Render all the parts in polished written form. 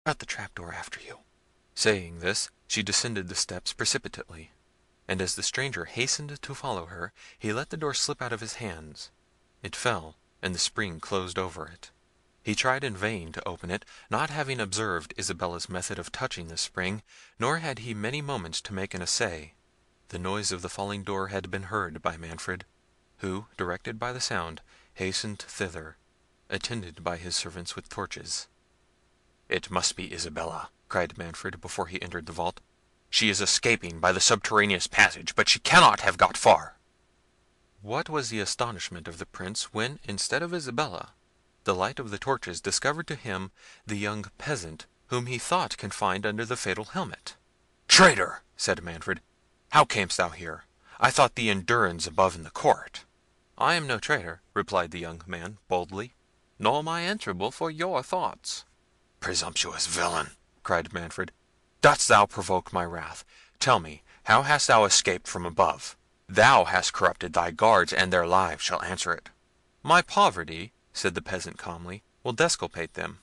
Shut the trapdoor after you." Saying this, she descended the steps precipitately, and as the stranger hastened to follow her, he let the door slip out of his hands. It fell, and the spring closed over it. He tried in vain to open it, not having observed Isabella's method of touching the spring, nor had he many moments to make an essay. The noise of the falling door had been heard by Manfred, who, directed by the sound, hastened thither, attended by his servants with torches. "It must be Isabella," cried Manfred, before he entered the vault. "She is escaping by the subterraneous passage, but she cannot have got far." What was the astonishment of the Prince, when, instead of Isabella, the light of the torches discovered to him the young peasant whom he thought confined under the fatal helmet. "Traitor!" said Manfred, "how camest thou here? I thought thee in durance above in the court." "I am no traitor," replied the young man, boldly, "nor am I answerable for your thoughts." "Presumptuous villain!" cried Manfred, "dost thou provoke my wrath? Tell me, how hast thou escaped from above? Thou hast corrupted thy guards, and their lives shall answer it." "My poverty," said the peasant calmly, "will disculpate them.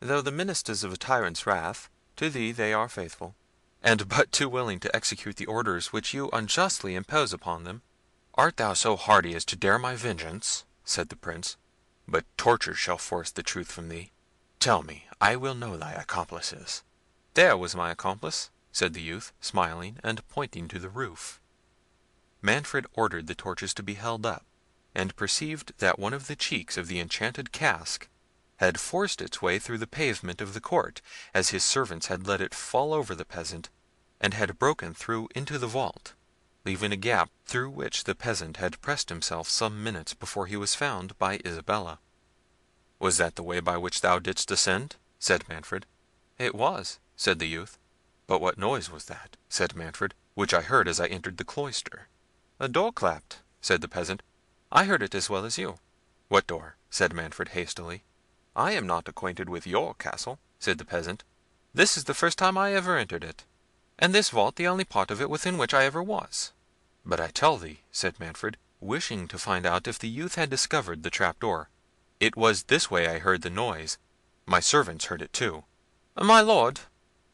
Though the ministers of a tyrant's wrath, to thee they are faithful, and but too willing to execute the orders which you unjustly impose upon them." "Art thou so hardy as to dare my vengeance?" said the Prince. "But torture shall force the truth from thee. Tell me, I will know thy accomplices." "There was my accomplice," said the youth, smiling, and pointing to the roof. Manfred ordered the torches to be held up, and perceived that one of the cheeks of the enchanted cask had forced its way through the pavement of the court, as his servants had let it fall over the peasant, and had broken through into the vault, leaving a gap through which the peasant had pressed himself some minutes before he was found by Isabella. "Was that the way by which thou didst descend?" said Manfred. "It was," said the youth. "But what noise was that," said Manfred, "which I heard as I entered the cloister?" "A door clapped," said the peasant. "I heard it as well as you." "What door?" said Manfred hastily. "I am not acquainted with your castle," said the peasant. "This is the first time I ever entered it, and this vault the only part of it within which I ever was." "But I tell thee," said Manfred, wishing to find out if the youth had discovered the trap door, "it was this way I heard the noise. My servants heard it too." "My lord,"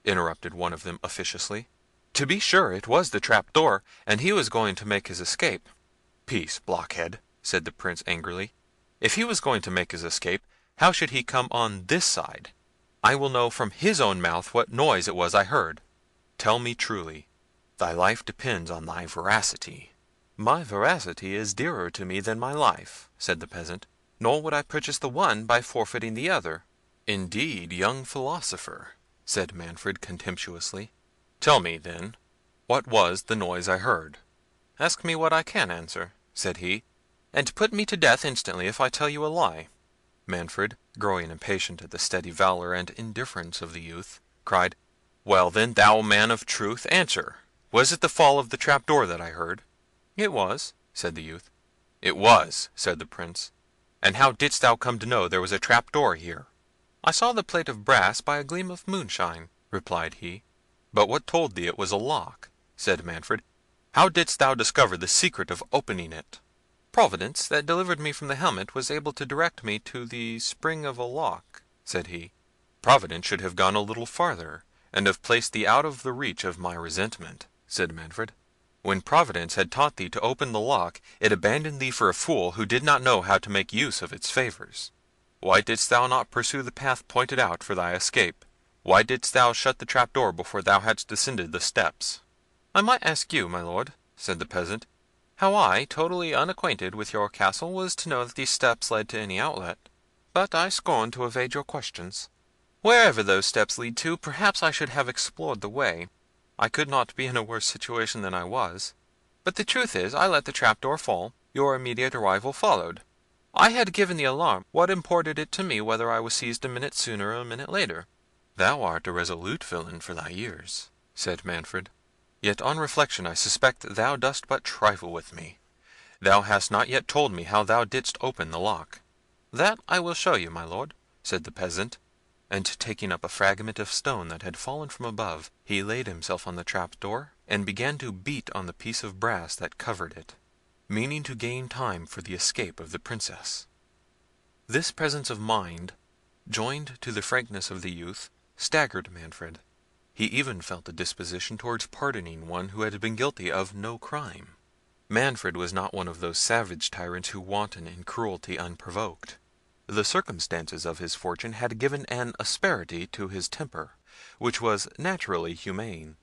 interrupted one of them officiously, "to be sure it was the trap door, and he was going to make his escape." "Peace, blockhead," said the Prince angrily. "If he was going to make his escape, how should he come on this side? I will know from his own mouth what noise it was I heard. Tell me truly. Thy life depends on thy veracity." "My veracity is dearer to me than my life," said the peasant, "nor would I purchase the one by forfeiting the other." "Indeed, young philosopher," said Manfred contemptuously. "Tell me, then, what was the noise I heard?" "Ask me what I can answer," said he, "and put me to death instantly if I tell you a lie." Manfred, growing impatient at the steady valour and indifference of the youth, cried, "Well then, thou man of truth, answer. Was it the fall of the trap door that I heard?" "It was," said the youth. "It was," said the Prince. "And how didst thou come to know there was a trap door here?" "I saw the plate of brass by a gleam of moonshine," replied he. "But what told thee it was a lock?" said Manfred. "How didst thou discover the secret of opening it?" "Providence, that delivered me from the helmet, was able to direct me to the spring of a lock," said he. "Providence should have gone a little farther, and have placed thee out of the reach of my resentment," said Manfred. "When Providence had taught thee to open the lock, it abandoned thee for a fool who did not know how to make use of its favours. Why didst thou not pursue the path pointed out for thy escape? Why didst thou shut the trap door before thou hadst descended the steps?" "I might ask you, my lord," said the peasant, "how I, totally unacquainted with your castle, was to know that these steps led to any outlet. But I scorn to evade your questions. Wherever those steps lead to, perhaps I should have explored the way. I could not be in a worse situation than I was. But the truth is, I let the trap door fall. Your immediate arrival followed. I had given the alarm. What imported it to me whether I was seized a minute sooner or a minute later?" "Thou art a resolute villain for thy years," said Manfred. "Yet on reflection I suspect thou dost but trifle with me. Thou hast not yet told me how thou didst open the lock." "That I will show you, my lord," said the peasant, and taking up a fragment of stone that had fallen from above, he laid himself on the trap door, and began to beat on the piece of brass that covered it, meaning to gain time for the escape of the Princess. This presence of mind, joined to the frankness of the youth, staggered Manfred. He even felt a disposition towards pardoning one who had been guilty of no crime. Manfred was not one of those savage tyrants who wanton in cruelty unprovoked. The circumstances of his fortune had given an asperity to his temper, which was naturally humane,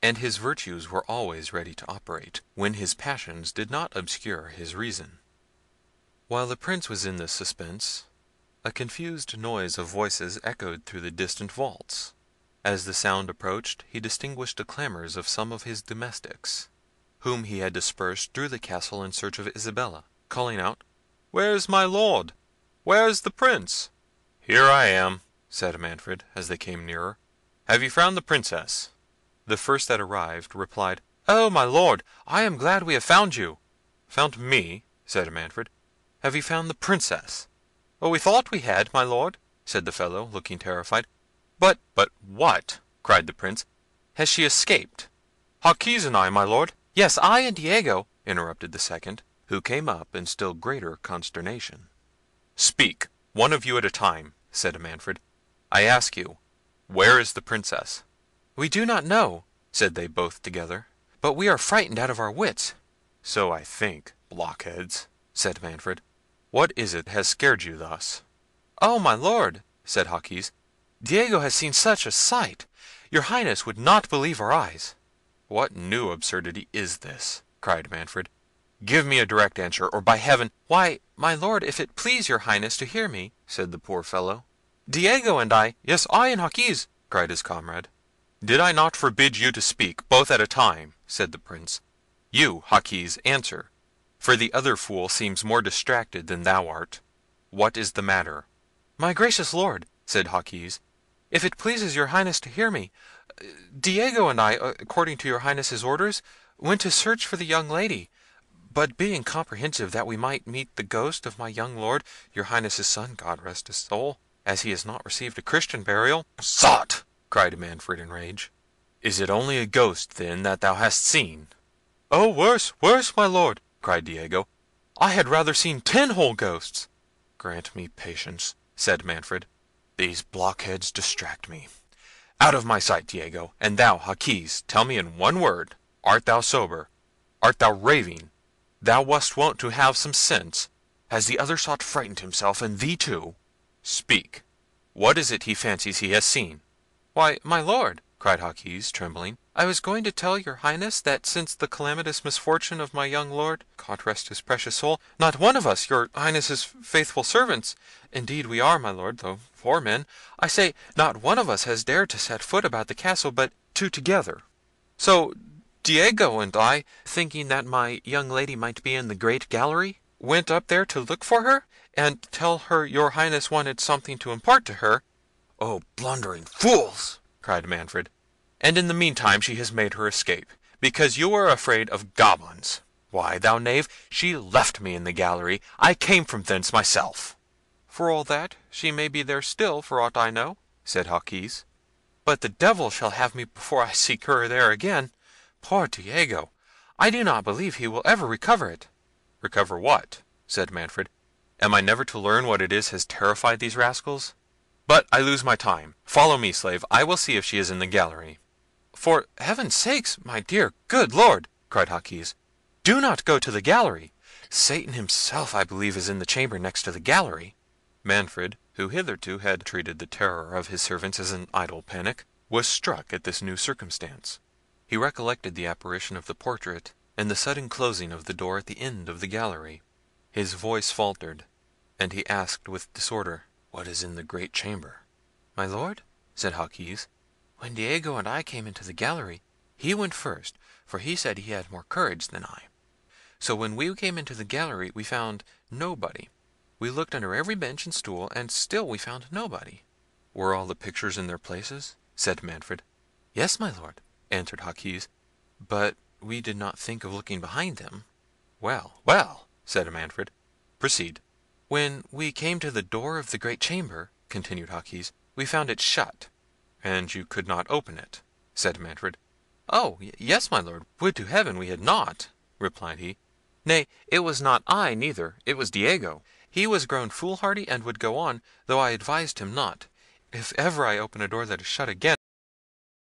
and his virtues were always ready to operate, when his passions did not obscure his reason. While the Prince was in this suspense, a confused noise of voices echoed through the distant vaults. As the sound approached, he distinguished the clamours of some of his domestics, whom he had dispersed through the castle in search of Isabella, calling out, "Where's my lord? Where's the Prince?" "Here I am," said Manfred, as they came nearer. "Have you found the Princess?" The first that arrived replied, "Oh, my lord, I am glad we have found you." "Found me?" said Manfred. "Have you found the Princess?" "Oh, we thought we had, my lord," said the fellow, looking terrified. But what?" cried the Prince. "Has she escaped?" "Jaquez and I, my lord." "Yes, I and Diego," interrupted the second, who came up in still greater consternation. "Speak, one of you at a time," said Manfred. "I ask you, where is the Princess?" "We do not know," said they both together, "but we are frightened out of our wits." "So I think, blockheads," said Manfred. "What is it has scared you thus?" "Oh, my lord," said Jaquez, "Diego has seen such a sight! Your Highness would not believe our eyes." "What new absurdity is this?" cried Manfred. "Give me a direct answer, or by heaven—" "Why, my lord, if it please your Highness to hear me," said the poor fellow, "Diego and I—" "Yes, I and Jaquez," cried his comrade. "Did I not forbid you to speak, both at a time?" said the Prince. "You, Jaquez, answer, for the other fool seems more distracted than thou art. What is the matter?" "My gracious lord," said Jaquez, "if it pleases your Highness to hear me, Diego and I, according to your Highness's orders, went to search for the young lady; but being comprehensive that we might meet the ghost of my young lord, your Highness's son, God rest his soul, as he has not received a Christian burial—" "Sot!" cried Manfred in rage. "Is it only a ghost, then, that thou hast seen?" "Oh, worse, worse, my lord!" cried Diego. "I had rather seen 10 whole ghosts." "Grant me patience," said Manfred. "These blockheads distract me. Out of my sight, Diego; and thou, Jaquez, tell me in one word, art thou sober? Art thou raving? Thou wast wont to have some sense. Has the other sot frightened himself, and thee too? Speak. What is it he fancies he has seen?" "Why, my lord," cried Jaquez, trembling, "I was going to tell your Highness that since the calamitous misfortune of my young lord, God rest his precious soul, not one of us, your Highness's faithful servants—indeed we are, my lord, though poor men—I say, not one of us has dared to set foot about the castle, but 2 together. So Diego and I, thinking that my young lady might be in the great gallery, went up there to look for her, and tell her your Highness wanted something to impart to her." "Oh, blundering fools!" cried Manfred. "And in the meantime she has made her escape, because you are afraid of goblins. Why, thou knave, she left me in the gallery. I came from thence myself." "For all that, she may be there still, for aught I know," said Jaquez. "But the devil shall have me before I seek her there again. Poor Diego! I do not believe he will ever recover it." "Recover what?" said Manfred. "Am I never to learn what it is has terrified these rascals? But I lose my time. Follow me, slave. I will see if she is in the gallery." "For heaven's sake, my dear, good lord," cried Jaquez, "do not go to the gallery. Satan himself, I believe, is in the chamber next to the gallery." Manfred, who hitherto had treated the terror of his servants as an idle panic, was struck at this new circumstance. He recollected the apparition of the portrait, and the sudden closing of the door at the end of the gallery. His voice faltered, and he asked with disorder, "What is in the great chamber?" "My lord," said Jaquez, "when Diego and I came into the gallery, he went first, for he said he had more courage than I. So when we came into the gallery we found nobody. We looked under every bench and stool, and still we found nobody." "Were all the pictures in their places?" said Manfred. "Yes, my lord," answered Jaquez, "but we did not think of looking behind them." "Well, well," said Manfred, "proceed." "When we came to the door of the great chamber," continued Jaquez, "we found it shut." "And you could not open it?" said Manfred. "Oh, yes, my lord, would to heaven we had not!" replied he. "Nay, it was not I neither, it was Diego. He was grown foolhardy and would go on, though I advised him not. If ever I open a door that is shut again!